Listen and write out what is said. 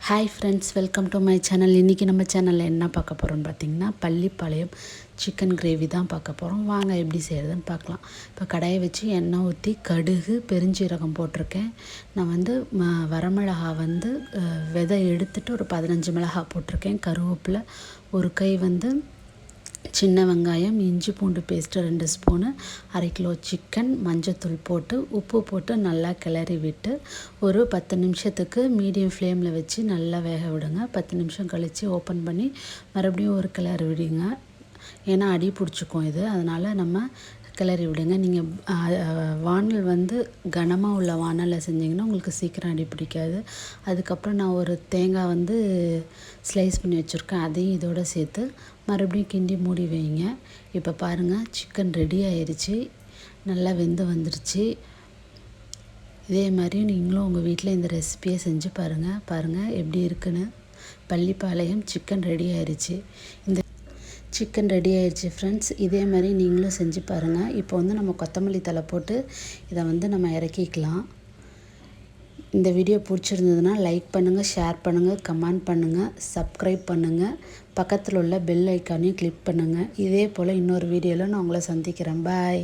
Hi friends, welcome to my channel. இன்றைக்கி நம்ம சேனலில் என்ன பார்க்க போகிறோம்னு பார்த்திங்கன்னா பள்ளிப்பாளையம் சிக்கன் கிரேவி தான் பார்க்க போகிறோம். வாங்க எப்படி செய்கிறதுன்னு பார்க்கலாம். இப்போ கடாயை வச்சு எண்ணெய் ஊற்றி கடுகு பெருஞ்சீரகம் போட்டிருக்கேன். நான் வந்து வரமிளகா வந்து விதை எடுத்துகிட்டு ஒரு 15 மிளகாய் போட்டிருக்கேன். கருவேப்பிலை ஒரு கை, வந்து சின்ன வெங்காயம், இஞ்சி பூண்டு பேஸ்ட்டு 2 ஸ்பூனு, 1/2 கிலோ சிக்கன், மஞ்சத்தூள் போட்டு உப்பு போட்டு நல்லா கிளறி விட்டு ஒரு 10 நிமிஷத்துக்கு மீடியம் ஃப்ளேமில் வச்சு நல்லா வேக விடுங்க. 10 நிமிஷம் கழித்து ஓப்பன் பண்ணி மறுபடியும் ஒரு கிளறி விடுங்க. ஏன்னா அடி பிடிச்சிக்கும் இது, அதனால் நம்ம கிளறி விடுங்க. நீங்கள் வானல் வந்து கனமாக உள்ள வானலில் செஞ்சிங்கன்னா உங்களுக்கு சீக்கிரம் அடி பிடிக்காது. அதுக்கப்புறம் நான் ஒரு தேங்காய் வந்து ஸ்லைஸ் பண்ணி வச்சுருக்கேன், அதையும் இதோடு சேர்த்து மறுபடியும் கிண்டி மூடி வைங்க. இப்போ பாருங்கள், சிக்கன் ரெடி ஆயிடுச்சு, நல்லா வெந்து வந்துருச்சு. இதே மாதிரி நீங்களும் உங்கள் வீட்டில் இந்த ரெசிபியை செஞ்சு பாருங்கள் எப்படி இருக்குன்னு. பள்ளிப்பாளையம் சிக்கன் ரெடி ஆயிடுச்சு. இந்த சிக்கன் ரெடி ஆயிடுச்சு ஃப்ரெண்ட்ஸ். இதே மாதிரி நீங்களும் செஞ்சு பாருங்கள். இப்போ வந்து நம்ம கொத்தமல்லி தழை போட்டு இதை வந்து நம்ம இறக்கிக்கலாம். இந்த வீடியோ பிடிச்சிருந்ததுன்னா லைக் பண்ணுங்கள், ஷேர் பண்ணுங்கள், கமெண்ட் பண்ணுங்கள், சப்ஸ்கிரைப் பண்ணுங்கள், பக்கத்தில் உள்ள பெல் ஐக்கானையும் கிளிக் பண்ணுங்கள். இதே போல் இன்னொரு வீடியோவில் நான் உங்களை சந்திக்கிறேன். பாய்.